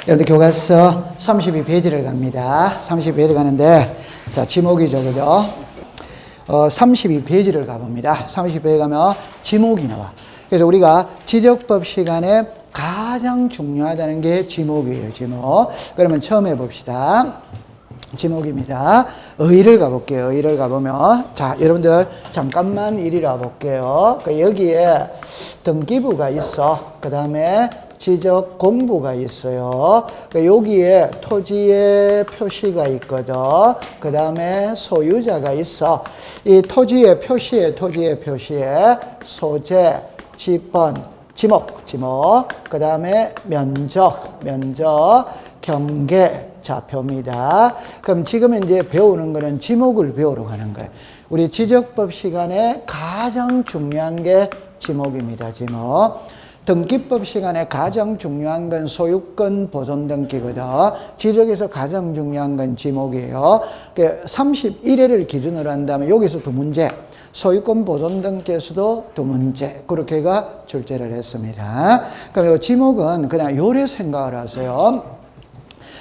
여러분들 교과서 32페이지를 갑니다. 32페이지를 가는데, 자, 지목이죠, 그죠? 32페이지를 가봅니다. 32페이지 가면 지목이 나와. 그래서 우리가 지적법 시간에 가장 중요하다는 게 지목이에요, 지목. 그러면 처음 해봅시다. 지목입니다. 의의를 가볼게요. 의의를 가보면, 자, 여러분들 잠깐만 이리로 와볼게요. 여기에 등기부가 있어. 그 다음에 지적 공부가 있어요. 여기에 토지의 표시가 있거든. 그 다음에 소유자가 있어. 이 토지의 표시에 소재, 지번, 지목, 그 다음에 면적, 경계, 좌표입니다. 그럼 지금 이제 배우는 거는 지목을 배우러 가는 거예요. 우리 지적법 시간에 가장 중요한 게 지목입니다. 지목. 등기법 시간에 가장 중요한 건 소유권 보존 등기거든. 지적에서 가장 중요한 건 지목이에요. 31회를 기준으로 한다면 여기서 두 문제, 소유권 보존 등기에서도 두 문제, 그렇게가 출제를 했습니다. 그럼 이 지목은 그냥 요래 생각을 하세요.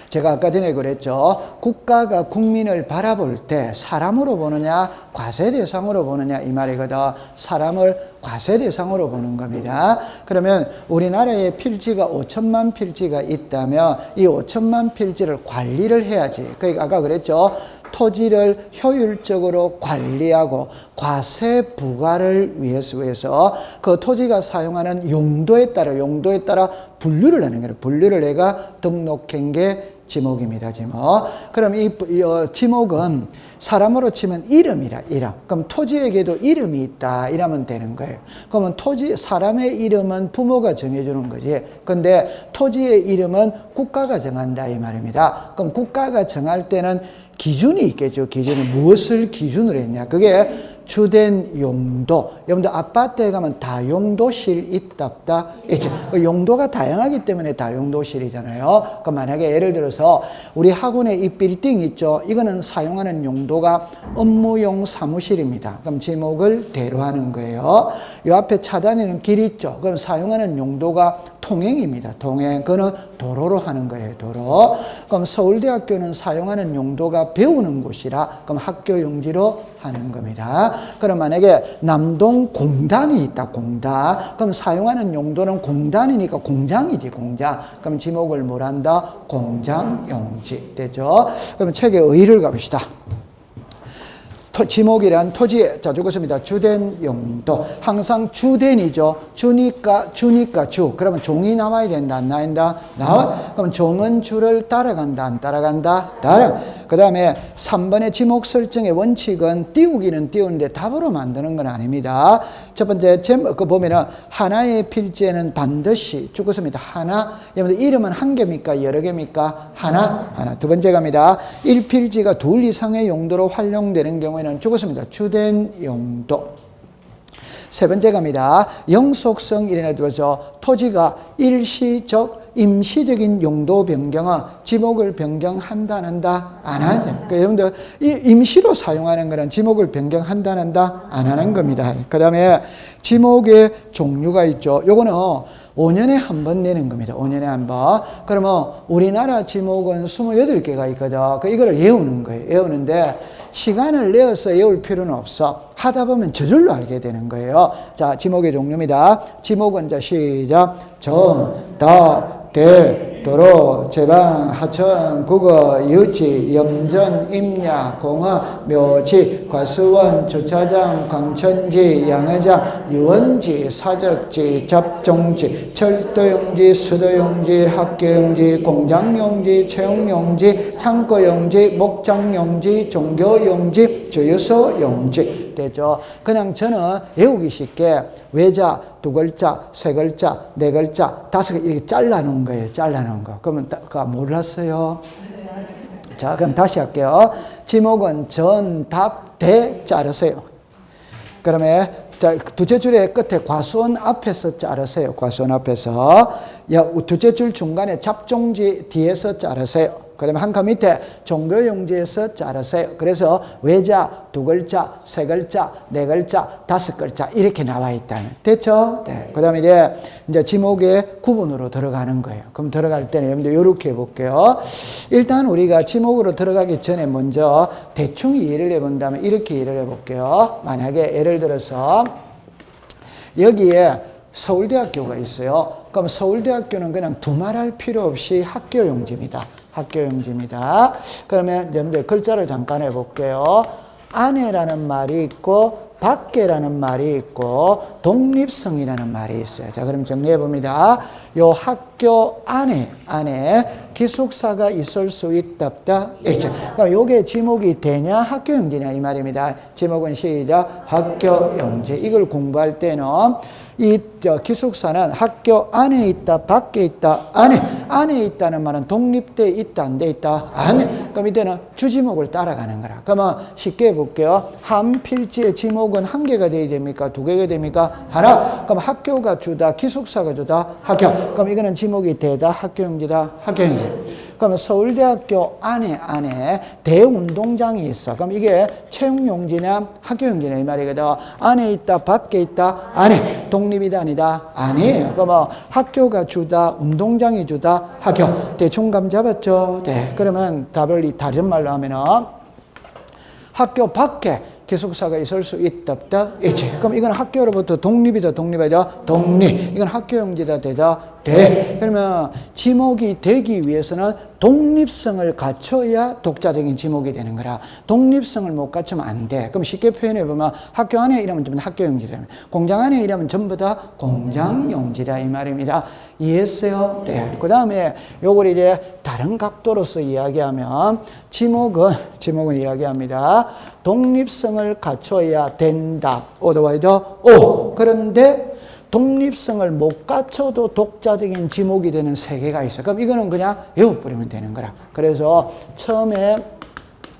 제가 아까 전에 그랬죠. 국가가 국민을 바라볼 때 사람으로 보느냐 과세대상으로 보느냐 이 말이거든. 사람을 과세대상으로 보는 겁니다. 그러면 우리나라에 필지가 5천만 필지가 있다면 이 5천만 필지를 관리를 해야지. 그러니까 아까 그랬죠. 토지를 효율적으로 관리하고 과세 부과를 위해서 그 토지가 사용하는 용도에 따라 분류를 하는 거예요. 분류를 내가 등록한 게 지목입니다. 지목. 그럼 이 지목은 사람으로 치면 이름이라, 이름. 그럼 토지에게도 이름이 있다. 이러면 되는 거예요. 그러면 사람의 이름은 부모가 정해주는 거지. 근데 토지의 이름은 국가가 정한다. 이 말입니다. 그럼 국가가 정할 때는 기준이 있겠죠. 기준이 무엇을 기준으로 했냐. 그게 주된 용도. 여러분들 아파트에 가면 다용도실 있다 없다? 있죠. 용도가 다양하기 때문에 다용도실이잖아요. 그럼 만약에 예를 들어서 우리 학원에 이 빌딩 있죠. 이거는 사용하는 용도가 업무용 사무실입니다. 그럼 지목을 대로하는 거예요. 이 앞에 차단에는 길 있죠. 그럼 사용하는 용도가 통행입니다. 통행. 그거는 도로로 하는 거예요. 도로. 그럼 서울대학교는 사용하는 용도가 배우는 곳이라 그럼 학교 용지로 하는 겁니다. 그럼 만약에 남동 공단이 있다. 공단. 그럼 사용하는 용도는 공단이니까 공장이지. 공장. 그럼 지목을 뭘 한다? 공장 용지. 되죠? 그럼 책의 의의를 가봅시다. 지목이란 토지의, 자, 적었습니다. 주된 용도. 항상 주된이죠. 주니까 주. 그러면 종이 나와야 된다. 안 나온다? 나와. 그럼 종은 주를 따라간다. 안 따라간다? 따라. 그 다음에 3번의 지목 설정의 원칙은 띄우기는 띄우는데 답으로 만드는 건 아닙니다. 첫 번째, 그 보면은 하나의 필지에는 반드시 적었습니다. 하나. 여러분들 이름은 한 개입니까? 여러 개입니까? 하나. 두 번째 갑니다. 1필지가 둘 이상의 용도로 활용되는 경우에는 적었습니다. 주된 용도. 세 번째 갑니다. 영속성 이래나 들어서 토지가 일시적, 임시적인 용도 변경은 지목을 변경한다, 안 한다? 안 하죠. 그러니까 여러분들 이 임시로 사용하는 거는 지목을 변경한다, 안 한다? 안 하는 겁니다. 그 다음에 지목의 종류가 있죠. 요거는 5년에 한 번 내는 겁니다. 5년에 한 번. 그러면 우리나라 지목은 28개가 있거든. 이거를 외우는 거예요. 외우는데 시간을 내어서 외울 필요는 없어. 하다 보면 저절로 알게 되는 거예요. 자, 지목의 종류입니다. 지목은 자, 시작. 정, 다, 대, 도로, 제방, 하천, 국어, 유치, 염전, 임야, 공어, 묘지, 과수원, 주차장, 광천지, 양회장, 유원지, 사적지, 접종지, 철도용지, 수도용지, 학교용지, 공장용지, 채용용지, 창고용지, 목장용지, 종교용지, 주유소용지 되죠. 그냥 저는 외우기 쉽게 외자, 두 글자, 세 글자, 네 글자, 다섯 개 이렇게 잘라놓은 거예요. 잘라놓은 거. 그러면 몰랐어요? 자, 그럼 다시 할게요. 지목은 전, 답, 대 자르세요. 그러면 자, 두째 줄의 끝에 과수원 앞에서 자르세요. 과수원 앞에서. 두째 줄 중간에 잡종지 뒤에서 자르세요. 그 다음에 한 칸 밑에 종교용지에서 자르세요. 그래서 외자, 2글자, 3글자, 4글자, 5글자 이렇게 나와 있다는. 됐죠? 네. 그 다음에 이제 지목의 구분으로 들어가는 거예요. 그럼 들어갈 때는 여러분들 이렇게 해볼게요. 일단 우리가 지목으로 들어가기 전에 먼저 대충 이해를 해본다면 이렇게 이해를 해볼게요. 만약에 예를 들어서 여기에 서울대학교가 있어요. 그럼 서울대학교는 그냥 두말할 필요 없이 학교용지입니다. 학교용지입니다. 그러면 여러분들 글자를 잠깐 해볼게요. 안에라는 말이 있고 밖에라는 말이 있고 독립성이라는 말이 있어요. 자, 그럼 정리해 봅니다. 요 학교 안에 기숙사가 있을 수 있다 없다 있죠. 그럼 요게 지목이 되냐 학교용지냐 이 말입니다. 지목은 시작 학교용지. 이걸 공부할 때는 이 기숙사는 학교 안에 있다, 밖에 있다, 안에 있다는 말은 독립돼 있다, 안 돼 있다, 안에. 그럼 이때는 주지목을 따라가는 거라. 그러면 쉽게 해볼게요. 한 필지의 지목은 한 개가 돼야 됩니까? 2개가 됩니까? 하나. 그럼 학교가 주다, 기숙사가 주다, 학교. 그럼 이거는 지목이 되다, 학교용지다, 학교용지. 그러면 서울대학교 안에 대운동장이 있어. 그럼 이게 채용용지냐 학교용지냐 이 말이거든. 안에 있다 밖에 있다 안에. 독립이다 아니다? 아니에요. 그러면 학교가 주다 운동장이 주다 학교. 대충 감 잡았죠? 네. 그러면 답을 다른 말로 하면은 학교 밖에 기숙사가 있을 수 있다 없다 있지. 그럼 이건 학교로부터 독립이다 독립이다 독립. 이건 학교용지다 되다 돼. 그러면 지목이 되기 위해서는 독립성을 갖춰야 독자적인 지목이 되는 거라. 독립성을 못 갖추면 안 돼. 그럼 쉽게 표현해 보면 학교 안에 이러면 전부 다 학교용지다. 공장 안에 이러면 전부 다 공장용지다 이 말입니다. 이해했어요? 네. 그 다음에 요걸 이제 다른 각도로서 이야기하면 지목은 이야기합니다. 독립성을 갖춰야 된다. 오더와이더 오. 그런데 독립성을 못 갖춰도 독자적인 지목이 되는 세 개가 있어. 그럼 이거는 그냥 외워버리면 되는 거라. 그래서 처음에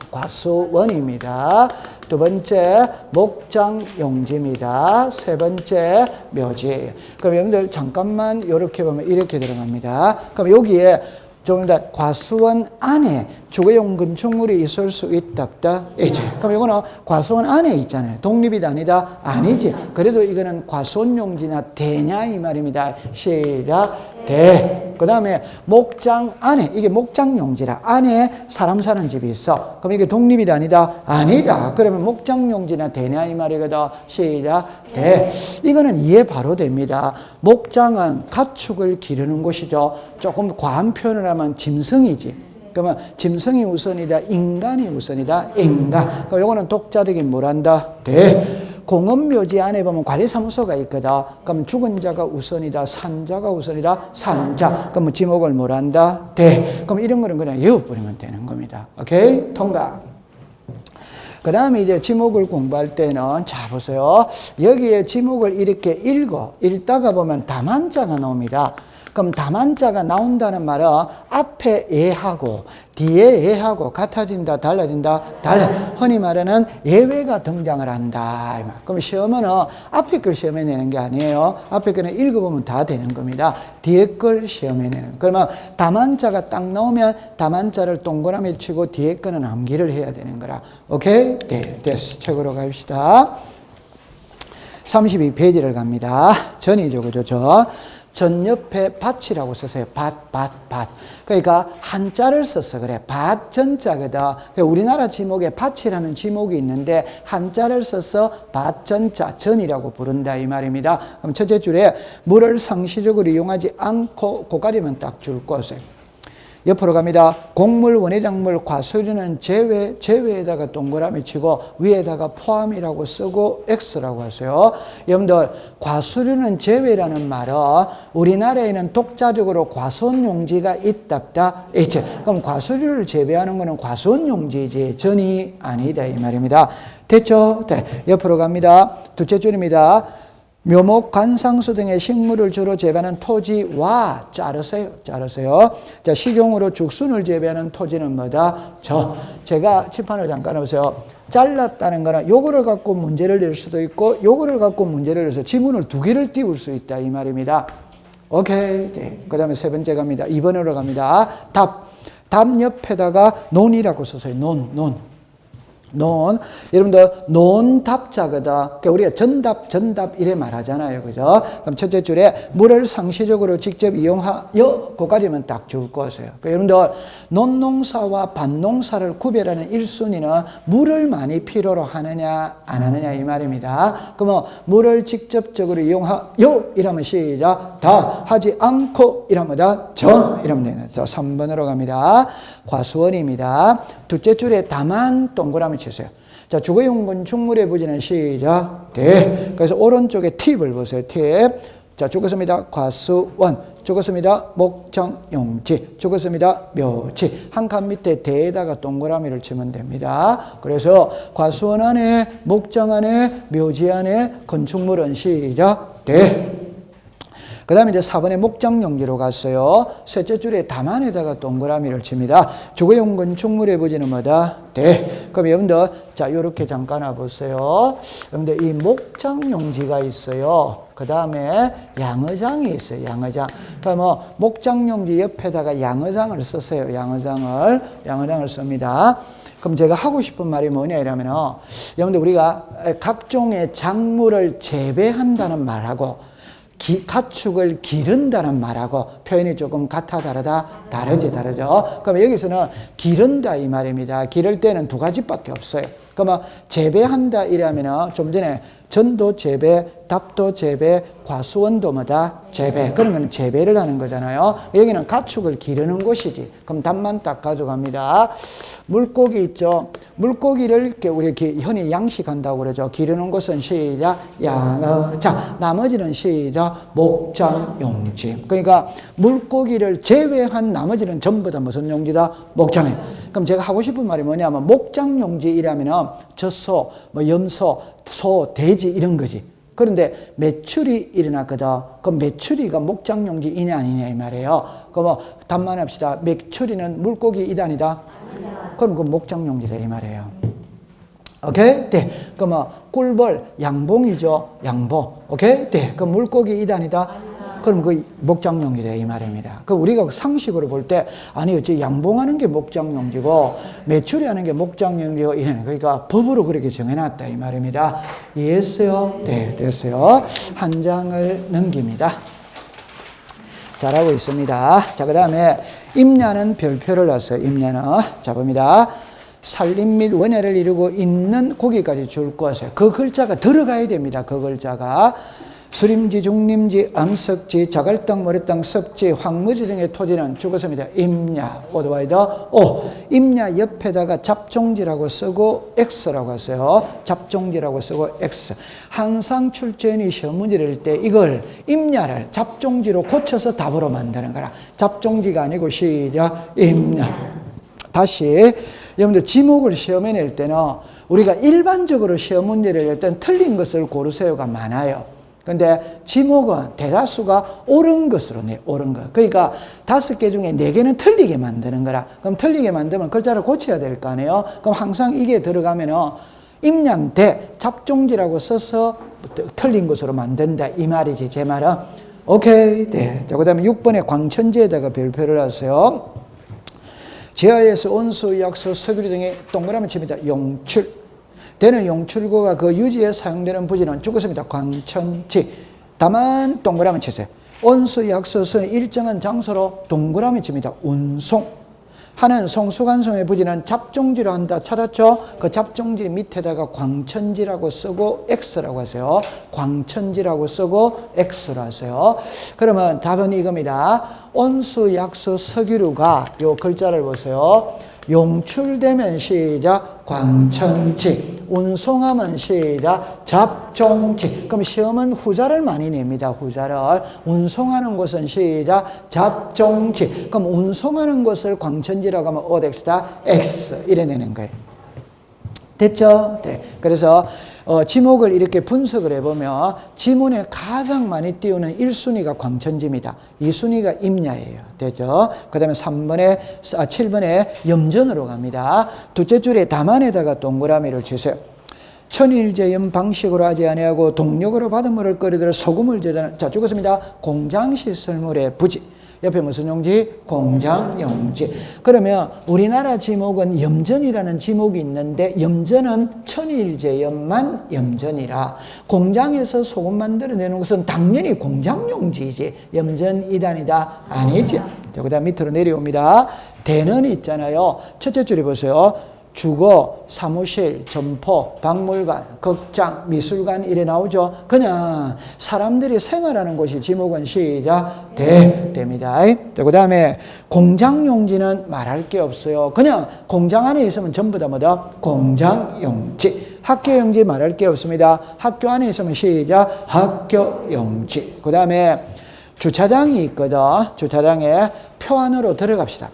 과수원입니다. 두 번째 목장용지입니다. 세 번째 묘지. 그럼 여러분들 잠깐만 이렇게 보면 이렇게 들어갑니다. 그럼 여기에 좀 더 과수원 안에 주거용 건축물이 있을 수 있다 없다 있지. 그럼 이거는 과수원 안에 있잖아요. 독립이다 아니다 아니지. 그래도 이거는 과수원용지나 되냐 이 말입니다. 시작 돼. 그 다음에 목장 안에 이게 목장용지라. 안에 사람 사는 집이 있어. 그럼 이게 독립이다 아니다 아니다. 그러면 목장용지나 되냐 이 말이거든. 시작 돼. 이거는 이해 바로 됩니다. 목장은 가축을 기르는 곳이죠. 조금 과한 표현을 하면 짐승이지. 그러면 짐승이 우선이다, 인간이 우선이다, 인간. 그럼 요거는 독자적인 뭐란다? 돼. 공업묘지 안에 보면 관리사무소가 있거든. 그럼 죽은 자가 우선이다, 산자가 우선이다, 산자. 그럼 지목을 뭐란다? 돼. 그럼 이런 거는 그냥 외워버리면 되는 겁니다. 오케이? 통과. 그 다음에 이제 지목을 공부할 때는, 자, 보세요. 여기에 지목을 이렇게 읽다가 보면 다만자가 나옵니다. 그럼 다만자가 나온다는 말은 앞에 예하고 뒤에 예하고 같아진다, 달라진다, 달라. 흔히 말하는 예외가 등장을 한다. 그럼 시험은 앞에 걸 시험에 내는 게 아니에요. 앞에 거는 읽어보면 다 되는 겁니다. 뒤에 걸 시험에 내는. 그러면 다만자가 딱 나오면 다만자를 동그라미 치고 뒤에 거는 암기를 해야 되는 거라. 오케이? 네, 됐어. 책으로 갑시다. 32페이지를 갑니다. 전이죠, 그죠? 전 옆에 밭이라고 썼어요. 밭. 그러니까 한자를 써서 그래. 밭 전자거든. 우리나라 지목에 밭이라는 지목이 있는데 한자를 써서 밭 전자, 전이라고 부른다 이 말입니다. 그럼 첫째 줄에 물을 상시적으로 이용하지 않고 고가리면 딱 줄 것을. 옆으로 갑니다. 곡물, 원예작물, 과수류는 제외에다가 동그라미 치고 위에다가 포함이라고 쓰고 X라고 하세요. 여러분들 과수류는 제외라는 말은 우리나라에는 독자적으로 과수원용지가 있다 없다 있지. 그럼 과수류를 재배하는 거는 과수원용지이지 전이 아니다 이 말입니다. 됐죠? 네. 옆으로 갑니다. 둘째 줄입니다. 묘목, 관상수 등의 식물을 주로 재배하는 토지와 자르세요. 자, 식용으로 죽순을 재배하는 토지는 뭐다? 제가 칠판을 잠깐 해보세요. 잘랐다는 거는 요거를 갖고 문제를 낼 수도 있고 요거를 갖고 문제를 내서 지문을 두 개를 띄울 수 있다 이 말입니다. 오케이. 네. 그 다음에 세 번째 갑니다. 2번으로 갑니다. 답. 답 옆에다가 논이라고 썼어요. 논. 여러분들 논답자거든. 그러니까 우리가 전답 이래 말하잖아요. 그죠? 그럼 첫째 줄에 물을 상시적으로 직접 이용하여 그까지면 딱 좋을 것이에요. 그러니까 여러분들 논농사와 밭농사를 구별하는 1순위는 물을 많이 필요로 하느냐 안 하느냐 이 말입니다. 그러면 물을 직접적으로 이용하여 이러면 시작. 다 하지 않고 이러면 이러면 되는. 자, 3번으로 갑니다. 과수원입니다. 둘째 줄에 다만 동그라미 치세요. 자, 주거용군 충물의 부지는 시작. 대. 그래서 오른쪽에 팁을 보세요. 팁. 자, 죽었습니다. 과수원. 죽었습니다. 목장용지. 죽었습니다. 묘지. 한 칸 밑에 대에다가 동그라미를 치면 됩니다. 그래서 과수원 안에, 목장 안에, 묘지 안에 건축물은 시작. 대. 그 다음에 이제 4번에 목장용지로 갔어요. 셋째 줄에 담안에다가 동그라미를 칩니다. 주거용 건축물의 부지는 뭐다? 대. 그럼 여러분들, 자, 요렇게 잠깐 와보세요. 여러분들, 이 목장용지가 있어요. 그 다음에 양어장이 있어요. 양어장. 그러면 목장용지 옆에다가 양어장을 썼어요. 양어장을 씁니다. 그럼 제가 하고 싶은 말이 뭐냐 이러면은, 여러분들, 우리가 각종의 작물을 재배한다는 말하고, 가축을 기른다는 말하고 표현이 조금 같아 다르다? 다르죠. 그럼 여기서는 기른다 이 말입니다. 기를 때는 두 가지밖에 없어요. 그러면 재배한다 이러면은 좀 전에 전도 재배, 답도 재배, 과수원도 뭐다? 재배. 그런 거는 재배를 하는 거잖아요. 여기는 가축을 기르는 곳이지. 그럼 답만 딱 가져갑니다. 물고기 있죠. 물고기를 이렇게 우리 흔히 양식한다고 그러죠. 기르는 곳은 시작 양어. 자, 나머지는 시작 목장용지. 그러니까 물고기를 제외한 나머지는 전부 다 무슨 용지다? 목장용. 그럼 제가 하고 싶은 말이 뭐냐면 목장용지 이라면은 젖소, 뭐 염소, 소, 돼지 이런 거지. 그런데 매출이 일어났거든. 그럼 매출이가 목장용지이냐 아니냐 이 말이에요. 그럼 답만 합시다. 매출이는 물고기 이단이다. 그럼 그 목장용지다 이 말이에요. 오케이? 네. 그럼 꿀벌 양봉이죠. 양봉. 오케이? 네. 그럼 물고기 이단이다. 그럼 그 목장용지다 이 말입니다. 그 우리가 상식으로 볼 때 아니 저 양봉하는 게 목장용지고 매출이하는 게 목장용지고 이래는 그러니까 법으로 그렇게 정해놨다 이 말입니다. 이해했어요? 네, 됐어요. 한 장을 넘깁니다. 잘하고 있습니다. 자, 그 다음에 임야는 별표를 놨어요. 임야는 자 봅니다. 살림 및 원야를 이루고 있는 고기까지 줄 것이에요. 그 글자가 들어가야 됩니다. 그 글자가 수림지, 중림지, 암석지, 자갈땅, 모래땅, 석지, 황무지 등의 토지는 죽었습니다. 임야, 오드와이더, 임야 옆에다가 잡종지라고 쓰고 X라고 했어요. 잡종지라고 쓰고 X. 항상 출제인이 시험 문제를 낼 때 이걸 임야를 잡종지로 고쳐서 답으로 만드는 거라. 잡종지가 아니고 시작, 임야. 다시, 여러분들 지목을 시험에 낼 때는 우리가 일반적으로 시험 문제를 낼 때는 틀린 것을 고르세요가 많아요. 근데 지목은 대다수가 옳은 것으로 내, 옳은 거. 그러니까 5개 중에 4개는 틀리게 만드는 거라. 그럼 틀리게 만들면 글자를 고쳐야 될 거 아니에요? 그럼 항상 이게 들어가면은 임야인데 잡종지라고 써서 틀린 것으로 만든다. 이 말이지, 제 말은. 오케이. 네. 자, 그 다음에 6번에 광천지에다가 별표를 하세요. 지하에서 온수, 약수, 석유류 등의 동그라미 칩니다. 용출. 되는 용출구와 그 유지에 사용되는 부지는 죽었습니다. 광천지. 다만 동그라미 치세요. 온수, 약수는 일정한 장소로 동그라미 칩니다. 운송. 하는 송수관송의 부지는 잡종지로 한다. 찾았죠? 그 잡종지 밑에다가 광천지라고 쓰고 X라고 하세요. 광천지라고 쓰고 X로 하세요. 그러면 답은 이겁니다. 온수, 약수, 석유류가 요 글자를 보세요. 용출되면 시작 광천지, 운송하면 시작 잡종지. 그럼 시험은 후자를 많이 냅니다. 후자를. 운송하는 곳은 시작 잡종지. 그럼 운송하는 곳을 광천지라고 하면 OX다 X 이래 내는 거예요. 됐죠? 네. 그래서 지목을 이렇게 분석을 해보면 지문에 가장 많이 띄우는 1순위가 광천지입니다. 2순위가 임야예요. 되죠? 그 다음에 7번에 염전으로 갑니다. 둘째 줄에 담안에다가 동그라미를 치세요. 천일제염 방식으로 하지 아니하고 동력으로 바닷물을 끓이도록 소금을 제자는 자 죽었습니다. 공장시설물의 부지. 옆에 무슨 용지? 공장 용지. 그러면 우리나라 지목은 염전이라는 지목이 있는데 염전은 천일제염만 염전이라 공장에서 소금 만들어내는 것은 당연히 공장 용지이지 염전 2단이다 아니지. 그 다음 밑으로 내려옵니다. 대는 있잖아요. 첫째 줄에 보세요. 주거, 사무실, 점포, 박물관, 극장, 미술관 이래 나오죠. 그냥 사람들이 생활하는 곳이 지목은 시작 대입니다. 그 다음에 공장용지는 말할 게 없어요. 그냥 공장 안에 있으면 전부 다 뭐다? 공장용지. 학교용지 말할 게 없습니다. 학교 안에 있으면 시작 학교용지. 그 다음에 주차장이 있거든. 주차장에 표 안으로 들어갑시다.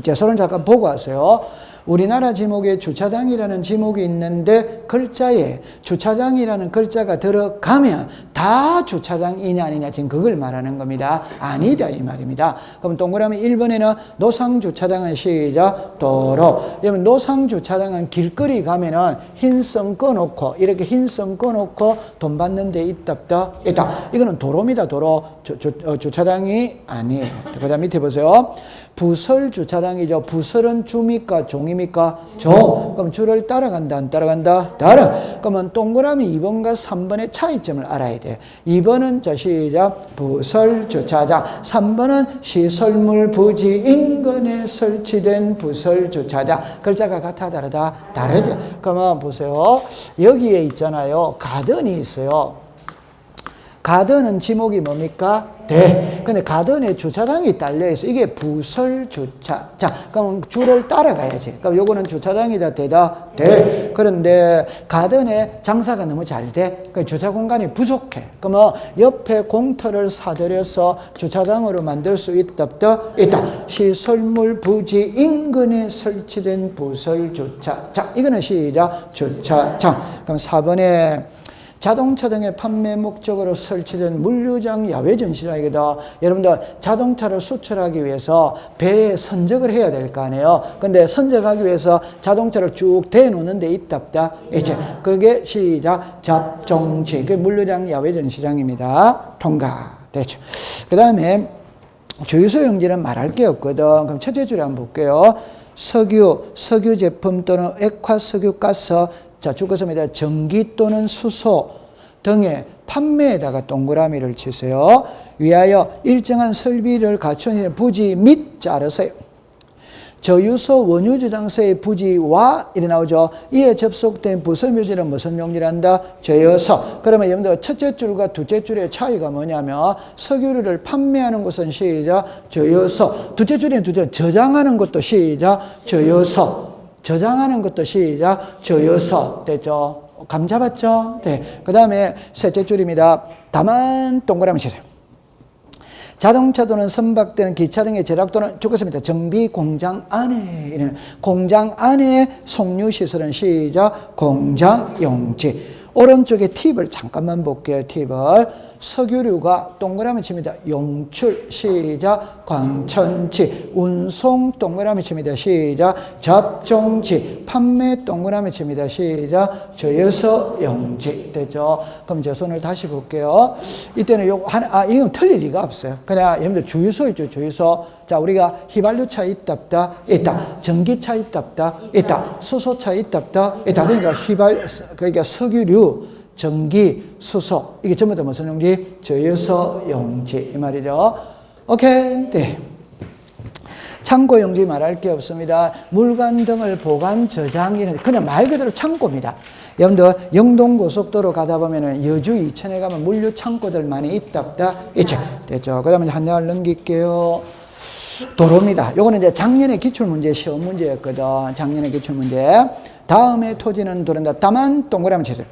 제 손을 잠깐 보고 하세요. 우리나라 지목에 주차장이라는 지목이 있는데 글자에 주차장이라는 글자가 들어가면 다 주차장이냐 아니냐 지금 그걸 말하는 겁니다. 아니다 이 말입니다. 그럼 동그라미 1번에는 노상주차장은 시작 도로. 그러면 노상주차장은 길거리 가면은 흰 선 꺼놓고 이렇게 흰 선 꺼놓고 돈 받는 데 있다 있다. 이거는 도로입니다. 도로. 주차장이 아니에요. 그 다음 밑에 보세요. 부설 주차장이죠. 부설은 주입니까? 종입니까? 종. 그럼 주를 따라간다? 안 따라간다? 따라. 그러면 동그라미 2번과 3번의 차이점을 알아야 돼. 2번은 자 시작 부설 주차장. 3번은 시설물 부지 인근에 설치된 부설 주차장. 글자가 같아 다르다? 다르죠. 그러면 보세요. 여기에 있잖아요. 가든이 있어요. 가든은 지목이 뭡니까? 대. 근데 가든에 주차장이 딸려있어. 이게 부설 주차장. 그럼 주를 따라가야지. 그럼 요거는 주차장이다, 대다, 대. 그런데 가든에 장사가 너무 잘 돼. 그러니까 주차 공간이 부족해. 그러면 옆에 공터를 사들여서 주차장으로 만들 수 있다, 있다. 시설물 부지 인근에 설치된 부설 주차장. 이거는 시작, 주차장. 그럼 4번에 자동차 등의 판매 목적으로 설치된 물류장 야외 전시장이거든. 여러분들 자동차를 수출하기 위해서 배에 선적을 해야 될 거 아니에요. 근데 선적하기 위해서 자동차를 쭉 대놓는 데 있다 없다? 이제 그게 시작 잡종지. 그게 물류장 야외 전시장입니다. 통과. 됐죠. 그 다음에 주유소 용지는 말할 게 없거든. 그럼 첫째 줄에 한번 볼게요. 석유 제품 또는 액화석유 가스 자, 주거점에다 전기 또는 수소 등의 판매에다가 동그라미를 치세요. 위하여 일정한 설비를 갖춘 부지 및 자르세요. 저유소 원유저장소의 부지와 이래 나오죠. 이에 접속된 부설묘지는 무슨 용지란다? 저유소. 그러면 여러분들 첫째 줄과 둘째 줄의 차이가 뭐냐면 석유를 판매하는 것은 시작 저유소. 둘째 줄에는 저장하는 것도 시작 저유소. 저장하는 것도 시작 저유소. 됐죠? 감 잡았죠? 네. 그 다음에 셋째 줄입니다. 다만 동그라미 치세요. 자동차 또는 선박되는 기차 등의 제작 또는 죽었습니다. 정비 공장 안에 이런 공장 안에 송유시설은 시작 공장 용지. 오른쪽에 팁을 잠깐만 볼게요. 팁을 석유류가 동그라미 칩니다. 용출 시작 광천지. 운송 동그라미 칩니다. 시작 접종지. 판매 동그라미 칩니다. 시작 저유소 용지. 되죠? 그럼 제 손을 다시 볼게요. 이때는 요거 하나 이건 틀릴 리가 없어요. 그냥 여러분들 주유소 있죠. 주유소. 자, 우리가 휘발유차 있다 없다? 있다. 전기차 있다 없다? 있다. 수소차 있다 없다? 있다. 그러니까 석유류 전기, 수소 이게 전부 다 무슨 용지? 저유소 용지 이 말이죠. 오케이. 네. 창고 용지 말할 게 없습니다. 물건 등을 보관 저장이는 그냥 말 그대로 창고입니다. 여러분들 영동고속도로 가다 보면은 여주 이천에 가면 물류 창고들 많이 있다 없다? 있죠. 됐죠. 그 다음에 한 장을 넘길게요. 도로입니다. 요거는 이제 작년에 기출문제 시험 문제였거든. 작년에 기출문제. 다음에 토지는 도로다. 다만 동그라미 치세요.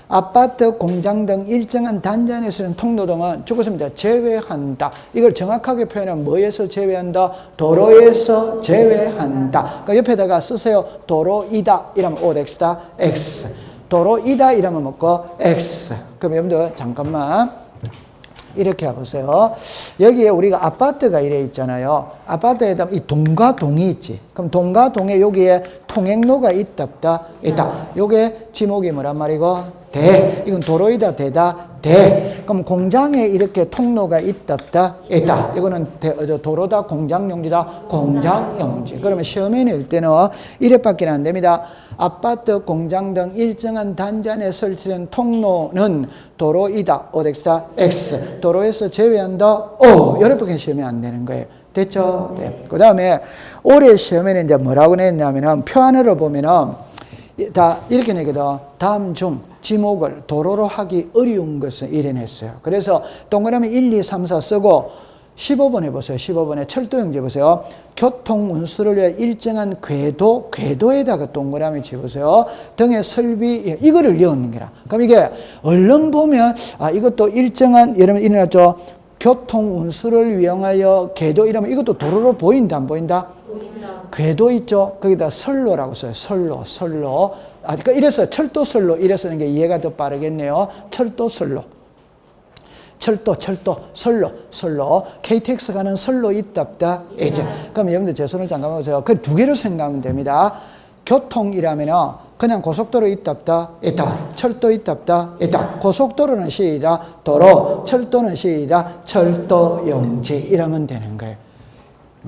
아파트, 공장 등 일정한 단지 안에 쓰는 통로 등은 죽었습니다. 제외한다. 이걸 정확하게 표현하면 뭐에서 제외한다? 도로에서 제외한다. 그러니까 옆에다가 쓰세요. 도로이다. 이러면 OX다. X. 도로이다. 이러면 뭐고? X. 그럼 여러분들 잠깐만. 이렇게 해보세요. 여기에 우리가 아파트가 이래 있잖아요. 아파트에다 이 동과 동이 있지. 그럼 동과 동에 여기에 통행로가 있다 없다? 있다. 요게 지목이 뭐란 말이고? 대. 이건 도로이다 대다? 대. 그럼 공장에 이렇게 통로가 있다, 있다. 이거는 도로다, 공장용지다, 공장용지. 그러면 시험에 낼 때는 이래밖에 안 됩니다. 아파트, 공장 등 일정한 단지 안에 설치된 통로는 도로이다, OX다, X. 도로에서 제외한다, O. 이래밖에 시험에 안 되는 거예요. 됐죠? 네. 그 다음에 올해 시험에는 이제 뭐라고 냈냐면은 표안으로 보면은 다 이렇게 내거든. 다음 중 지목을 도로로 하기 어려운 것은 이래냈어요. 그래서 동그라미 1, 2, 3, 4 쓰고 15번 해보세요. 15번에 철도용지 보세요. 교통 운수를 위해 일정한 궤도에다가 동그라미 쳐보세요. 등의 설비, 이거를 넣는 거라. 그럼 이게 얼른 보면, 이것도 일정한, 여러분 일어났죠? 교통 운수를 이용하여 궤도 이러면 이것도 도로로 보인다, 안 보인다? 보인다. 궤도 있죠? 거기다 선로라고 써요. 선로. 그러니까 이래서 철도선로, 이래 쓰는 게 이해가 더 빠르겠네요. 철도선로. 선로. KTX 가는 선로 있답다. 그럼 여러분들 제 손을 잠깐만 보세요. 그 두 개를 생각하면 됩니다. 교통이라면은 그냥 고속도로 있답다. 철도 있답다. 고속도로는 시작 도로, 철도는 시작 철도용지 이러면 되는 거예요.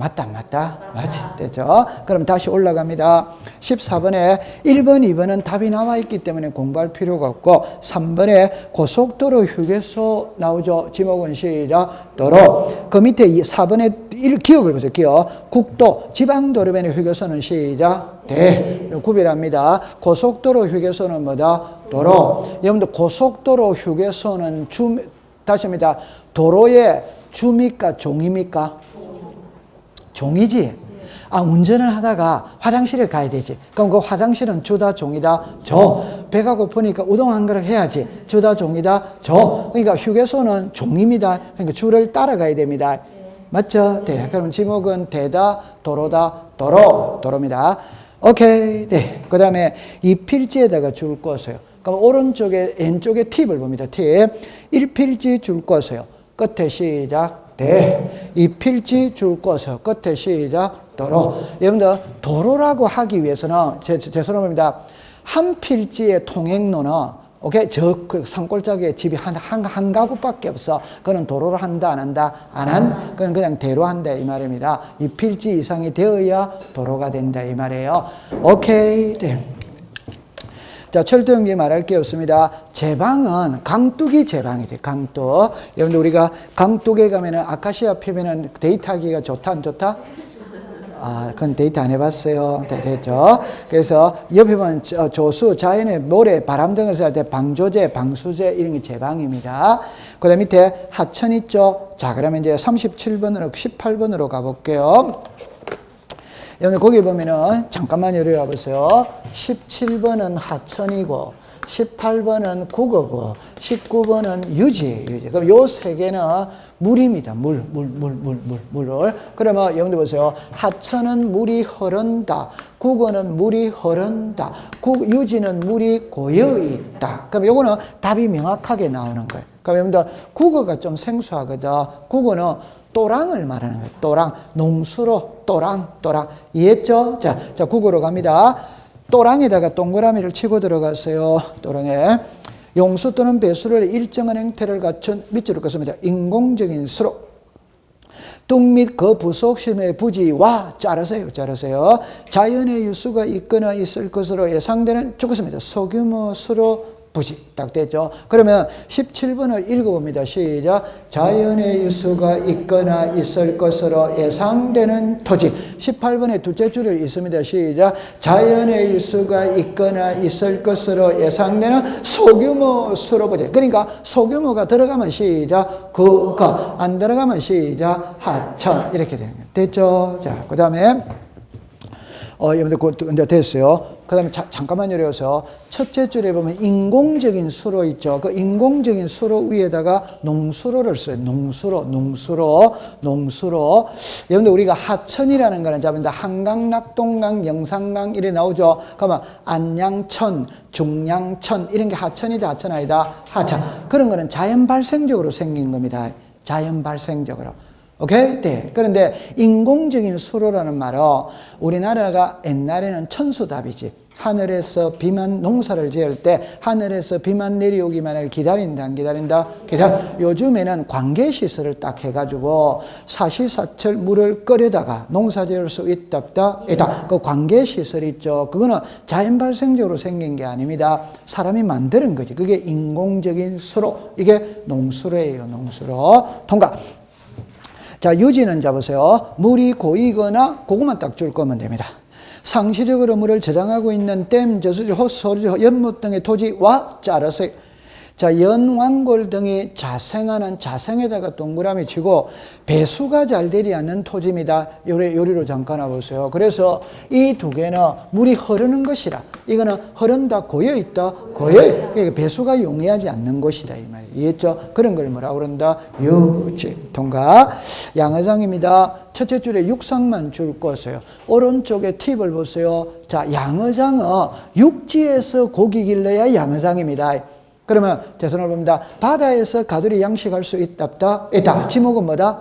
맞다? 맞지? 됐죠? 그럼 다시 올라갑니다. 14번에 1번, 2번은 답이 나와 있기 때문에 공부할 필요가 없고 3번에 고속도로 휴게소 나오죠? 지목은 시작 도로. 그 밑에 4번에 기억을 보세요. 기억. 국도, 지방도로변의 휴게소는 시작 대. 구별합니다. 고속도로 휴게소는 뭐다? 도로. 여러분들 고속도로 휴게소는 다시 합니다. 도로의 주입니까? 종입니까? 종이지. 운전을 하다가 화장실에 가야 되지. 그럼 그 화장실은 주다, 종이다, 조. 배가 고프니까 우동 한 그릇 해야지. 주다, 종이다, 조. 그러니까 휴게소는 종입니다. 그러니까 주를 따라가야 됩니다. 맞죠? 네. 그럼 지목은 대다, 도로다, 도로입니다. 오케이. 네. 그 다음에 이 필지에다가 줄 것이요. 그럼 오른쪽에, 왼쪽에 팁을 봅니다. 팁. 1필지 줄 것이요. 끝에 시작. 대. 이 필지 줄 것이요. 끝에 시작. 도로. 여러분들 도로라고 하기 위해서는 제 손을 봅니다. 한 필지의 통행로는 오케이 그 산골짜기에 집이 한 가구밖에 없어. 그건 도로로 한다 안 한다? 그건 그냥 대로 한다 이 말입니다. 이 필지 이상이 되어야 도로가 된다 이 말이에요. 오케이. 네. 자, 철도용지 말할 게 없습니다. 제방은 강둑이 제방이 돼. 강둑. 여러분들 우리가 강둑에 가면은 아카시아 피면은 데이트하기가 좋다 안 좋다? 그건 데이트 안 해봤어요. 됐죠? 그래서 옆에 보면 조수, 자연의 모래, 바람 등을 쓸 때 방조제, 방수제 이런 게 제방입니다. 그 다음 밑에 하천 있죠? 자, 그러면 이제 37번으로, 18번으로 가볼게요. 여러분 거기 보면은 잠깐만 열어봐 보세요. 17번은 하천이고 18번은 국어고 19번은 유지. 그럼 요 세 개는 물입니다. 물. 그러면 여러분들 보세요. 하천은 물이 흐른다. 국어는 물이 흐른다. 유지는 물이 고여있다. 그럼 요거는 답이 명확하게 나오는 거예요. 그럼 여러분들 국어가 좀 생소하거든. 국어는 또랑을 말하는 거예요. 또랑. 농수로 또랑. 이해했죠? 자, 국어로 갑니다. 또랑에다가 동그라미를 치고 들어갔어요. 또랑에. 용수 또는 배수를 일정한 형태를 갖춘 밑줄을 긋습니다. 인공적인 수로. 뚝 및 그 부속심의 부지와 자르세요. 자연의 유수가 있거나 있을 것으로 예상되는 죽었습니다. 소규모 수로 부지. 딱 됐죠? 그러면 17번을 읽어봅니다. 시작. 자연의 유수가 있거나 있을 것으로 예상되는 토지. 18번에 둘째 줄을 있습니다. 시작. 자연의 유수가 있거나 있을 것으로 예상되는 소규모 수로 부지. 그러니까 소규모가 들어가면 시작. 안 들어가면 시작. 하천. 이렇게 되는 거예요. 됐죠? 자, 그 다음에 여러분들, 이제 됐어요. 그 다음에 잠깐만 열어서 첫째 줄에 보면 인공적인 수로 있죠. 그 인공적인 수로 위에다가 농수로를 써요. 농수로. 여러분들 우리가 하천이라는 거는 잡는다. 한강, 낙동강, 영산강 이래 나오죠. 그러면 안양천, 중량천 이런 게 하천이다, 하천 아니다? 하천. 그런 거는 자연 발생적으로 생긴 겁니다. 자연 발생적으로. 오케이? 네. 그런데 인공적인 수로라는 말은 우리나라가 옛날에는 천수답이지. 하늘에서 비만 농사를 지을 때 하늘에서 비만 내려오기만 을 기다린다 안 기다린다? 요즘에는 관계시설을 딱 해가지고 사시사철 물을 끓여다가 농사 지을 수 있다 없다? 있다. 그 관계시설 있죠. 그거는 자연 발생적으로 생긴 게 아닙니다. 사람이 만드는 거지. 그게 인공적인 수로. 이게 농수로예요. 농수로. 통과. 자, 유지는 잡으세요. 물이 고이거나 그것만 딱 줄 거면 됩니다. 상시적으로 물을 저장하고 있는 댐, 저수지, 호수, 연못 등의 토지와 자르세요. 자, 연왕골 등이 자생하는 자생에다가 동그라미 치고 배수가 잘 되지 않는 토지입니다. 요리로 잠깐 와보세요. 그래서 이 두 개는 물이 흐르는 것이라. 이거는 흐른다, 고여있다, 그러니까 배수가 용이하지 않는 곳이다. 이 말이에요. 이해했죠? 그런 걸 뭐라고 그런다? 유지. 통과. 양어장입니다. 첫째 줄에 육상만 줄 거세요. 오른쪽에 팁을 보세요. 자, 양어장은 육지에서 고기 길러야 양어장입니다. 그러면 대선을 봅니다. 바다에서 가두리 양식할 수 있다 없다? 있다. 지목은 뭐다?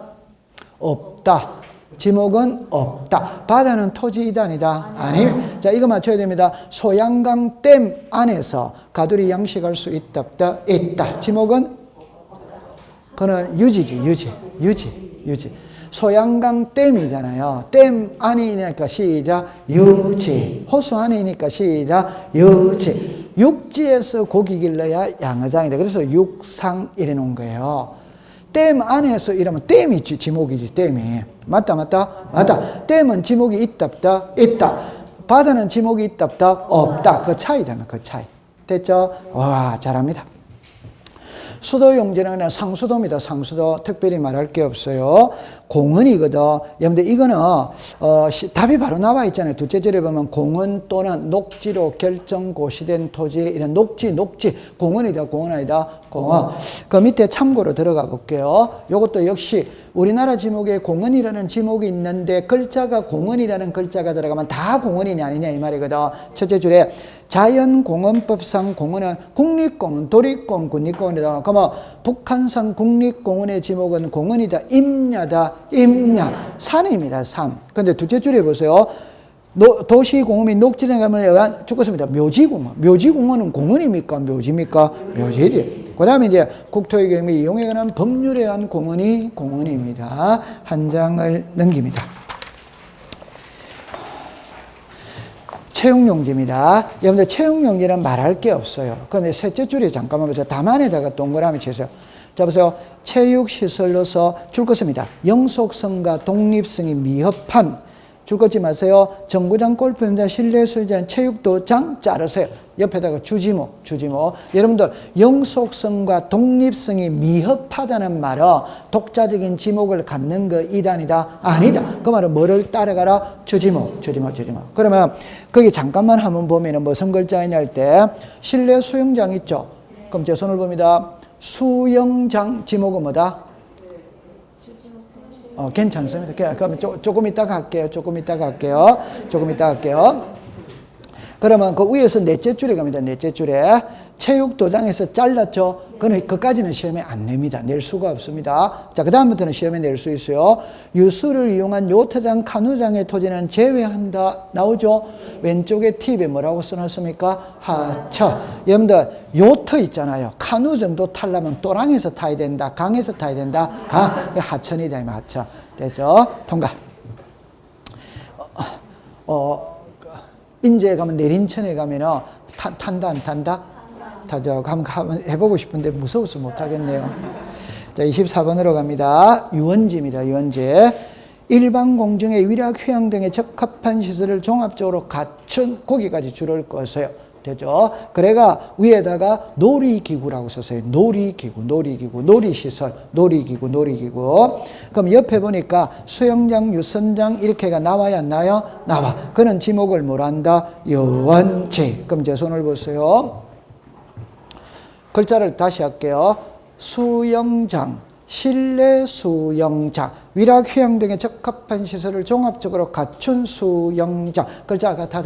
없다. 지목은 없다. 바다는 토지이다 아니다? 아니. 자, 이거 맞춰야 됩니다. 소양강 댐 안에서 가두리 양식할 수 있다 없다? 있다. 지목은? 그는 유지지. 유지. 소양강 댐이잖아요. 댐 안이니까 시작. 유지. 호수 안이니까 시작. 유지. 육지에서 고기 길러야 양어장이다. 그래서 육상 이래 놓은 거예요. 댐 안에서 이러면 댐이 지목이지. 댐이. 맞다. 댐은 지목이 있다 없다? 있다. 바다는 지목이 있다 없다? 없다. 그 차이다. 그 차이. 됐죠? 와, 잘합니다. 수도 용지는 그냥 상수도입니다. 상수도. 특별히 말할 게 없어요. 공원이거든. 여러분들 이거는 답이 바로 나와 있잖아요. 둘째 절에 보면 공원 또는 녹지로 결정고시된 토지. 이런 녹지. 공원이다. 공원 아니다. 공원. 그 밑에 참고로 들어가 볼게요. 이것도 역시 우리나라 지목에 공원이라는 지목이 있는데 글자가 공원이라는 글자가 들어가면 다 공원이냐 아니냐 이 말이거든. 첫째 줄에 자연공원법상 공원은 국립공원, 도립공원, 군립공원이다. 그러면 북한산 국립공원의 지목은 공원이다. 임야다. 임야. 산입니다. 산. 근데 둘째 줄에 보세요. 도시공원 및 녹지에 가면 죽었습니다. 묘지공원. 묘지공원은 공원입니까? 묘지입니까? 묘지지. 그 다음에 이제 국토의 경비 이용에 관한 법률에 의한 공원이 공원입니다. 한 장을 넘깁니다. 채용용지입니다. 여러분들 채용용지는 말할 게 없어요. 그런데 셋째 줄에 잠깐만 보세요. 담안에다가 동그라미 치세요. 자, 보세요. 체육시설로서 줄 것입니다. 영속성과 독립성이 미흡한 줄 것지 마세요. 정구장, 골프장장, 실내수영장, 체육도장 자르세요. 옆에다가 주지목. 여러분들 영속성과 독립성이 미흡하다는 말은 독자적인 지목을 갖는 거 이단이다? 아니다. 그 말은 뭐를 따라가라? 주지목. 그러면 거기 잠깐만 한번 보면은 무슨 글자이냐 할 때 실내 수영장 있죠? 그럼 제 손을 봅니다. 수영장 지목은 뭐다? 괜찮습니다. 그럼 조금 이따가 할게요. 그러면 그 위에서 넷째 줄에 갑니다. 넷째 줄에 체육도장에서 잘랐죠. 그까지는 시험에 안 냅니다. 낼 수가 없습니다. 자, 그 다음부터는 시험에 낼 수 있어요. 유수를 이용한 요트장, 카누장의 토지는 제외한다. 나오죠? 왼쪽에 팁에 뭐라고 써놨습니까? 하처. 여러분들 요트 있잖아요. 카누 정도 타려면 또랑에서 타야 된다. 강에서 타야 된다. 하천이다. 하천. 됐죠? 통과. 인제에 가면 내린천에 가면은 탄다 안 탄다? 타죠. 한번 해보고 싶은데 무서워서 못하겠네요. 자, 24번으로 갑니다. 유원지입니다. 유원지. 일반 공정의 위락, 휴양 등에 적합한 시설을 종합적으로 갖춘 거기까지 줄을 꺼서요. 되죠? 그래가 위에다가 놀이기구라고 썼어요. 놀이기구, 놀이시설, 놀이기구. 그럼 옆에 보니까 수영장, 유선장 이렇게가 나와야 안 나요? 나와. 그는 지목을 뭐란다? 유원지. 그럼 제 손을 보세요. 글자를 다시 할게요. 수영장, 실내 수영장, 위락, 휴양 등의 적합한 시설을 종합적으로 갖춘 수영장. 글자가 다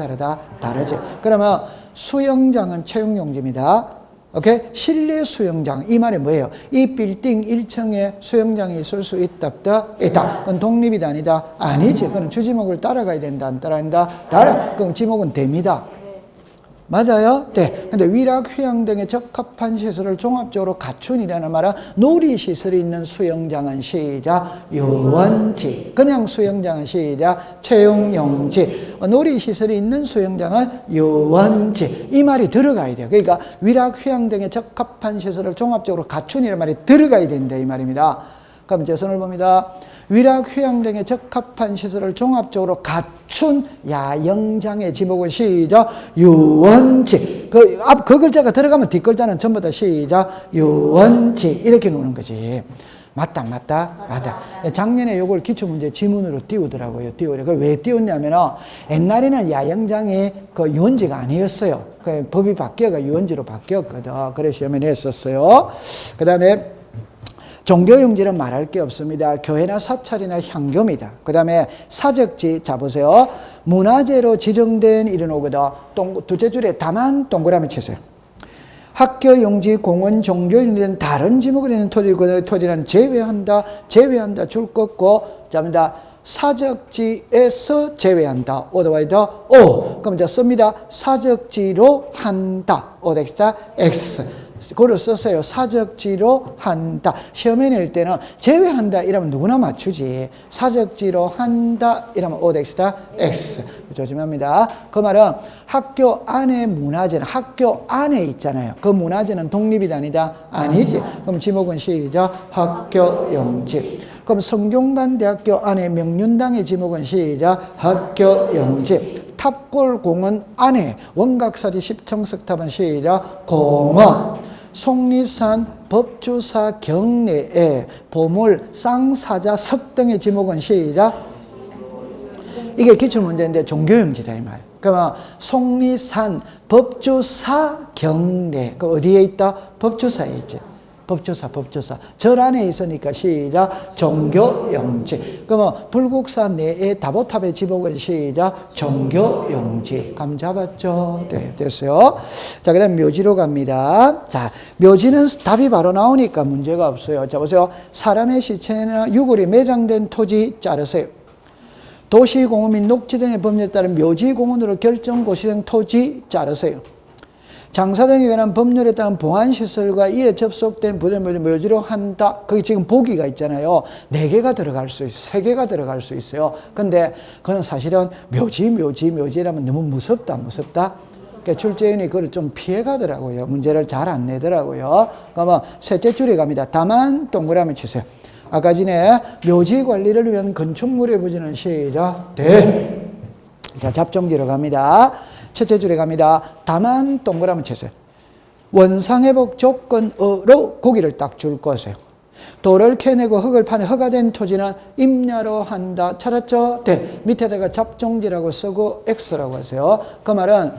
다르지. 그러면 수영장은 채용용지입니다. 오케이? 실내 수영장. 이 말이 뭐예요? 이 빌딩 1층에 수영장이 있을 수 있다. 그건 독립이다, 아니다? 아니지. 그건 주지목을 따라가야 된다, 안 따라간다? 그럼 지목은 됩니다. 맞아요? 네. 근데 위락, 휴양 등에 적합한 시설을 종합적으로 갖춘이라는 말은 놀이시설이 있는 수영장은 시작, 유원지. 그냥 수영장은 시작, 채용용지. 놀이시설이 있는 수영장은 유원지. 이 말이 들어가야 돼요. 그러니까 위락, 휴양 등에 적합한 시설을 종합적으로 갖춘이라는 말이 들어가야 된다, 이 말입니다. 그럼 제 손을 봅니다. 위락, 휴양 등에 적합한 시설을 종합적으로 갖춘 야영장의 지목은 시작, 유원지. 그 글자가 들어가면 뒷글자는 전부 다 시작, 유원지. 이렇게 놓는 거지. 맞다. 작년에 요걸 기출문제 지문으로 띄우더라고요. 그걸 왜 띄웠냐면, 옛날에는 야영장이 그 유원지가 아니었어요. 법이 바뀌어가 유원지로 바뀌었거든. 그래서 시험에 냈었어요. 그 다음에 종교용지는 말할 게 없습니다. 교회나 사찰이나 향교입니다. 그 다음에 사적지, 자 보세요. 문화재로 지정된 이런 오거든. 두째 줄에 다만 동그라미 치세요. 학교용지, 공원, 종교용지는 다른 지목을 있는 토지는 제외한다, 줄 긋고, 자입니다. 사적지에서 제외한다. 오더와이더 오. 그럼 자 씁니다. 사적지로 한다. 오덱스타 X. 그걸 썼어요. 사적지로 한다. 시험에 낼 때는 제외한다 이러면 누구나 맞추지. 사적지로 한다 이러면 오덱스타 X. 조심합니다. 그 말은 학교 안에 문화재는 학교 안에 있잖아요. 그 문화재는 독립이다, 아니다? 아니지. 그럼 지목은 시작, 학교용지. 그럼 성균관대학교 안에 명륜당의 지목은 시작, 학교용지. 탑골공원 안에 원각사지 10층석 탑은 시작, 공원. 속리산 법주사 경내에 보물, 쌍사자, 석 등의 지목은 시작. 이게 기출문제인데 종교용지다 이 말. 그러면 속리산 법주사 경내, 그 어디에 있다? 법주사에 있지. 법주사. 절 안에 있으니까 시작, 종교용지. 그러면 불국사 내에 다보탑의 지목은 시작, 종교용지. 감 잡았죠? 네, 됐어요. 자, 그 다음 묘지로 갑니다. 자, 묘지는 답이 바로 나오니까 문제가 없어요. 자, 보세요. 사람의 시체나 유골이 매장된 토지 자르세요. 도시공원 및 녹지 등의 법률에 따른 묘지공원으로 결정고시된 토지 자르세요. 장사 등에 관한 법률에 따른 보안시설과 이에 접속된 부대를 묘지로 한다. 거기 지금 보기가 있잖아요. 4개가 들어갈 수 있어요. 3개가 들어갈 수 있어요. 근데 그건 사실은 묘지라면 너무 무섭다. 그러니까 출제인이 그걸 좀 피해가더라고요. 문제를 잘 안 내더라고요. 그러면 셋째 줄에 갑니다. 다만 동그라미 치세요. 아까 전에 묘지 관리를 위한 건축물의 부지는 시작, 대. 자, 잡종지로 갑니다. 첫째 줄에 갑니다. 다만 동그라미 치세요. 원상회복 조건으로 고기를 딱 줄 것이에요. 돌을 캐내고 흙을 파내 허가된 토지는 임야로 한다. 찾았죠? 네. 밑에다가 잡종지라고 쓰고 X라고 하세요. 그 말은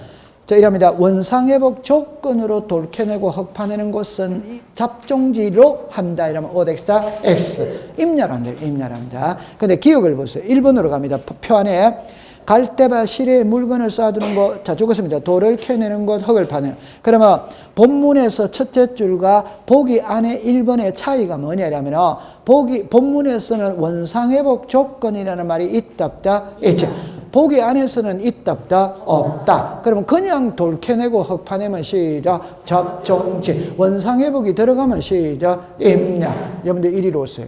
자, 이랍니다. 원상회복 조건으로 돌 캐내고 흙 파내는 곳은 잡종지로 한다. 이러면 오덱스타 X. 임야로 한다. 근데 기억을 보세요. 1번으로 갑니다. 표 안에 갈대밭 실에 물건을 쌓아두는 것, 자, 죽었습니다. 돌을 캐내는 것, 흙을 파내는. 그러면 본문에서 첫째 줄과 보기 안에 1번의 차이가 뭐냐면, 본문에서는 원상회복 조건이라는 말이 있다, 없다? 있죠. 보기 안에서는 있다, 없다? 없다. 그러면 그냥 돌 캐내고 흙 파내면 시작, 잡종지. 원상회복이 들어가면 시작, 임야. 여러분들 이리로 오세요.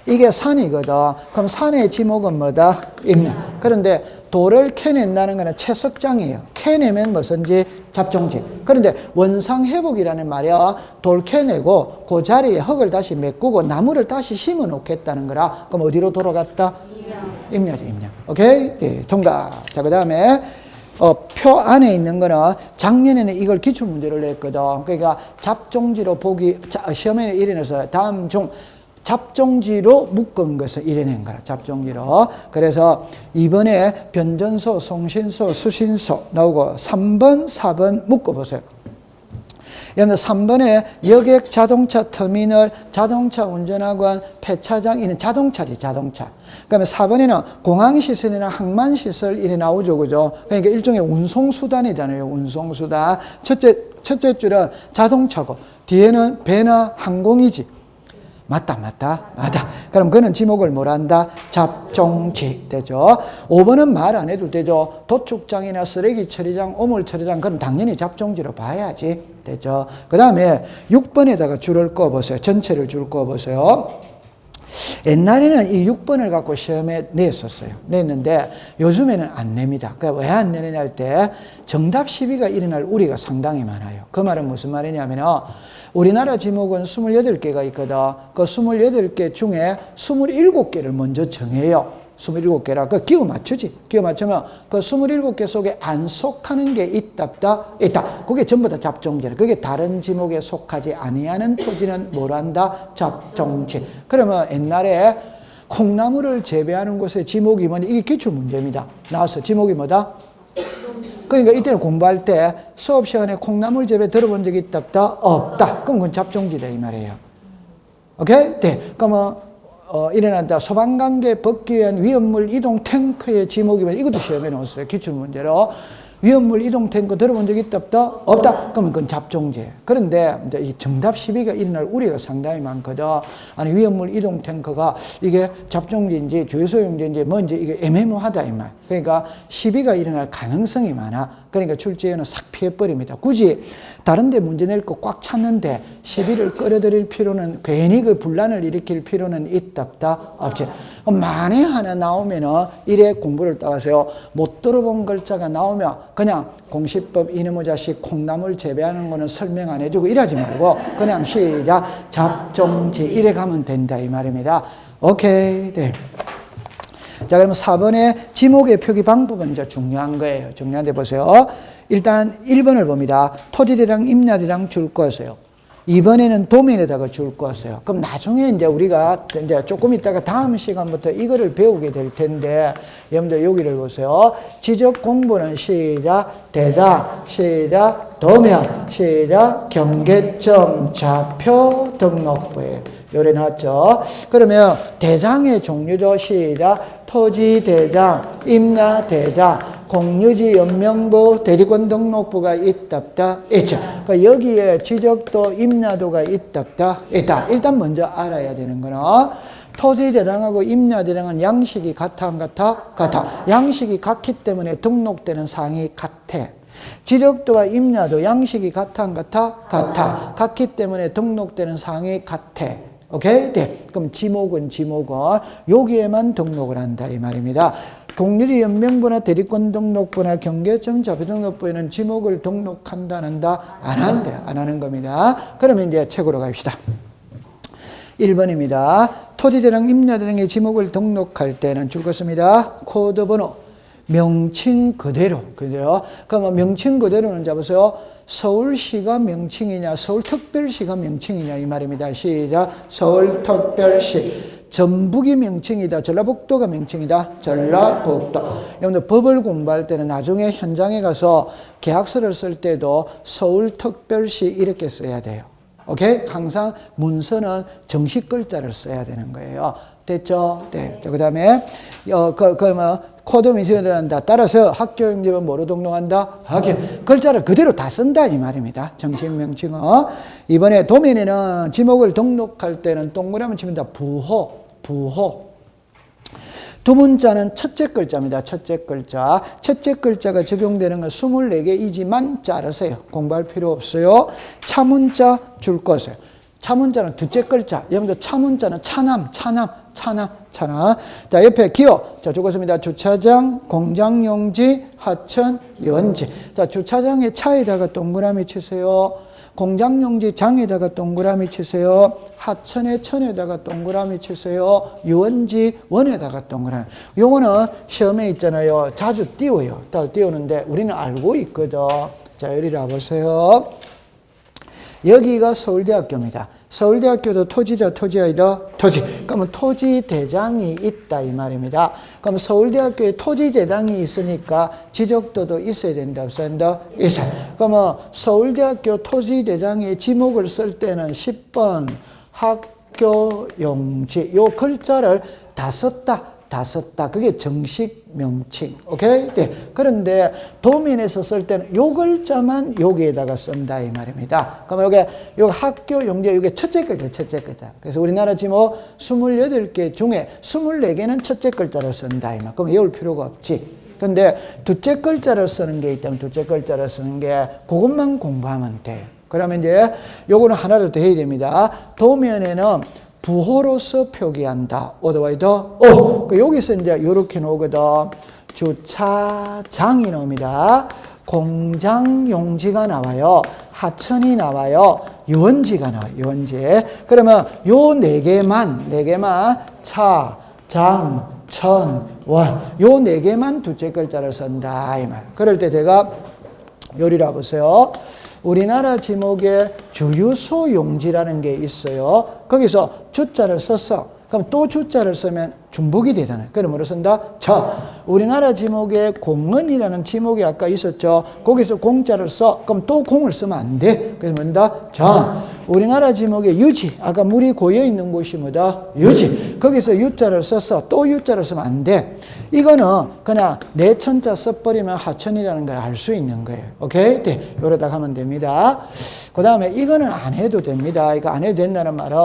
이게 산이거든. 그럼 산의 지목은 뭐다? 임야. 그런데 돌을 캐낸다는 것은 채석장이에요. 캐내면 뭐든지 잡종지. 그런데 원상회복이라는 말이야. 돌 캐내고 그 자리에 흙을 다시 메꾸고 나무를 다시 심어 놓겠다는 거라. 그럼 어디로 돌아갔다? 임야지, 임야. 오케이? 네, 통과. 자, 그 다음에 표 안에 있는 거는 작년에는 이걸 기출문제를 냈거든. 그러니까 잡종지로 보기, 시험에는 이래서 다음 중 잡종지로 묶은 것을 이래낸 거라. 잡종지로. 그래서 이번에 변전소, 송신소, 수신소 나오고 3번, 4번 묶어보세요. 여러분들 3번에 여객 자동차 터미널, 자동차 운전학원, 폐차장, 이는 자동차지, 자동차. 그다음에 4번에는 공항시설이나 항만시설 이래 나오죠, 그죠? 그러니까 일종의 운송수단이잖아요, 운송수단. 첫째, 첫째 줄은 자동차고 뒤에는 배나 항공이지. 맞다. 그럼 그는 지목을 뭘 한다? 잡종지 되죠. 5번은 말 안 해도 되죠. 도축장이나 쓰레기 처리장, 오물 처리장, 그럼 당연히 잡종지로 봐야지 되죠. 그 다음에 6번에다가 줄을 꺼보세요. 전체를 줄 꺼보세요. 옛날에는 이 6번을 갖고 시험에 냈는데 요즘에는 안 냅니다. 왜 안 내느냐 할 때 정답 시비가 일어날 우려가 상당히 많아요. 그 말은 무슨 말이냐면 우리나라 지목은 28개가 있거든. 그 28개 중에 27개를 먼저 정해요. 27개라. 그 기호 맞추지. 기호 맞추면 그 27개 속에 안 속하는 게 있다. 그게 전부 다 잡종지라. 그게 다른 지목에 속하지 아니하는 토지는 뭘 한다? 잡종지. 그러면 옛날에 콩나물을 재배하는 곳에 지목이 뭐니? 이게 기출문제입니다. 나와서 지목이 뭐다? 그러니까 이때는 공부할 때 수업 시간에 콩나물 재배 들어본 적이 있다? 없다. 그럼 그건 잡종지다 이 말이에요. 오케이? 네. 그러면 일어난다. 소방관계 벗기 위한 위험물 이동 탱크의 지목이면 이것도 시험에 나왔어요. 기출문제로. 위험물 이동 탱크 들어본 적 있다? 없다? 그러면 그건 잡종제. 그런데 이제 이 정답 시비가 일어날 우려가 상당히 많거든. 아니, 위험물 이동 탱크가 이게 잡종제인지 주유소용제인지 뭔지 이게 애매모하다, 이 말. 그러니까 시비가 일어날 가능성이 많아. 그러니까 출제에는 싹 피해버립니다. 굳이 다른 데 문제 낼 거 꽉 찼는데 시비를 끌어들일 필요는, 괜히 그 분란을 일으킬 필요는 있다? 없지. 만에 하나 나오면은 이래 공부를 따가세요. 못 들어본 글자가 나오면 그냥 공시법 이놈의 자식 콩나물 재배하는 거는 설명 안 해주고 이러지 말고 그냥 시작 잡종지 이래 가면 된다 이 말입니다. 오케이. 네. 자, 그러면 4번의 지목의 표기 방법은 이제 중요한 거예요. 중요한데 보세요. 일단 1번을 봅니다. 토지대장, 임야대장 줄 거세요. 2번에는 도면에다가 줄 거세요. 그럼 나중에 이제 우리가 이제 조금 있다가 다음 시간부터 이거를 배우게 될 텐데, 여러분들 여기를 보세요. 지적 공부는 시작, 대장, 시작, 도면, 시작, 경계점, 좌표, 등록부에 요래 나왔죠. 그러면 대장의 종류죠. 시작, 토지대장, 임야대장, 공유지 연명부, 대리권 등록부가 있다. 그러니까 여기에 지적도, 임야도가 있다. 일단 먼저 알아야 되는 거는 토지대장하고 임야대장은 양식이 같아, 안 같아? 같아. 양식이 같기 때문에 등록되는 사항이 같아. 지적도와 임야도 양식이 같아, 안 같아? 같아. 같기 때문에 등록되는 사항이 같아. 오케이? 네. 그럼 지목은 여기에만 등록을 한다 이 말입니다. 공유지 연명부나 대리권 등록부나 경계점 좌표 등록부에는 지목을 등록한다 안 한다? 안 한다. 안 하는 겁니다. 그러면 이제 책으로 갑시다. 1번입니다. 토지대장, 임야대장의 지목을 등록할 때는 줄 것입니다. 코드 번호, 명칭 그대로. 그러면 명칭 그대로는 잡으세요. 서울시가 명칭이냐, 서울특별시가 명칭이냐 이 말입니다. 시작. 서울특별시. 전북이 명칭이다, 전라북도가 명칭이다, 전라북도. 여러분들 법을 공부할 때는 나중에 현장에 가서 계약서를 쓸 때도 서울특별시 이렇게 써야 돼요. 오케이? 항상 문서는 정식 글자를 써야 되는 거예요. 됐죠? 네. 그 다음에, 그러면 코드 명칭을 한다. 따라서 학교 영접은 뭐로 등록한다? 글자를 그대로 다 쓴다 이 말입니다. 정식 명칭은. 이번에 도면에는 지목을 등록할 때는 동그라미 칩니다. 부호. 두 문자는 첫째 글자입니다. 첫째 글자가 적용되는 건 24개이지만 자르세요. 공부할 필요 없어요. 차문자 줄 거세요. 차문자는 둘째 글자. 여러분들 차문자는 차남. 자, 옆에 기호. 자, 적었습니다. 주차장, 공장용지, 하천, 유원지. 자, 주차장의 차에다가 동그라미 치세요. 공장용지 장에다가 동그라미 치세요. 하천의 천에다가 동그라미 치세요. 유원지 원에다가 동그라미. 요거는 시험에 있잖아요. 자주 띄워요. 띄우는데 우리는 알고 있거든. 자, 여기 보세요. 여기가 서울대학교입니다. 서울대학교도 토지다, 토지아니다? 토지. 그러면 토지대장이 있다 이 말입니다. 그럼 서울대학교에 토지대장이 있으니까 지적도도 있어야 된다, 없어야 된다? 있어요. 그러면 서울대학교 토지대장의 지목을 쓸 때는 10번 학교용지 요 글자를 다 썼다. 그게 정식 명칭. 오케이? 네. 그런데 도면에서 쓸 때는 요 글자만 여기에다가 쓴다 이 말입니다. 그럼 여기 학교 용지 이게 첫째 글자, 첫째 글자. 그래서 우리나라 지금 28개 중에 24개는 첫째 글자를 쓴다 이 말. 그럼 외울 필요가 없지. 근데 둘째 글자를 쓰는 게 있다면 둘째 글자를 쓰는 게 그것만 공부하면 돼. 그러면 이제 요거는 하나를 더 해야 됩니다. 도면에는 부호로서 표기한다. 어드와이드 여기서 이제 이렇게 나오거든. 주차장이 나옵니다. 공장 용지가 나와요. 하천이 나와요. 유원지가 나와요. 유원지. 그러면 요 네 개만 차, 장, 천, 원. 요 네 개만 둘째 글자를 쓴다 이 말. 그럴 때 제가 요리라 보세요. 우리나라 지목에 주유소 용지라는 게 있어요. 거기서 주자를 썼어. 그럼 또 주자를 쓰면 중복이 되잖아요. 그럼 뭐로 쓴다? 자, 우리나라 지목에 공원이라는 지목이 아까 있었죠. 거기서 공자를 써. 그럼 또 공을 쓰면 안 돼. 그래서 뭐다? 자, 우리나라 지목에 유지. 아까 물이 고여 있는 곳이 뭐다? 유지. 거기서 유자를 썼어. 또 유자를 쓰면 안 돼. 이거는 그냥 내천자 써버리면 하천이라는 걸 알 수 있는 거예요. 오케이? 네. 요러다 가면 됩니다. 그 다음에 이거는 안 해도 됩니다. 이거 안 해도 된다는 말은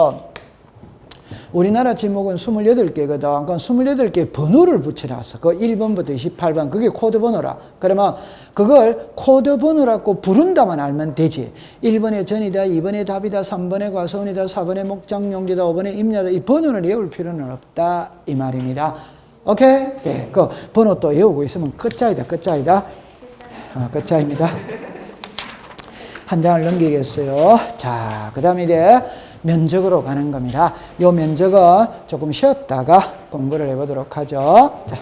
우리나라 지목은 28개거든. 그럼 28개 번호를 붙여놨어. 그 1번부터 28번. 그게 코드 번호라. 그러면 그걸 코드 번호라고 부른다만 알면 되지. 1번에 전이다, 2번에 답이다, 3번에 과서원이다, 4번에 목장용지다, 5번에 임야다. 이 번호를 외울 필요는 없다. 이 말입니다. 오케이? 네. 그 번호 또 외우고 있으면 끝자이다, 끝자이다. 끝자입니다. 한 장을 넘기겠어요. 자, 그 다음에 이제 면적으로 가는 겁니다. 요 면적은 조금 쉬었다가 공부를 해보도록 하죠. 자.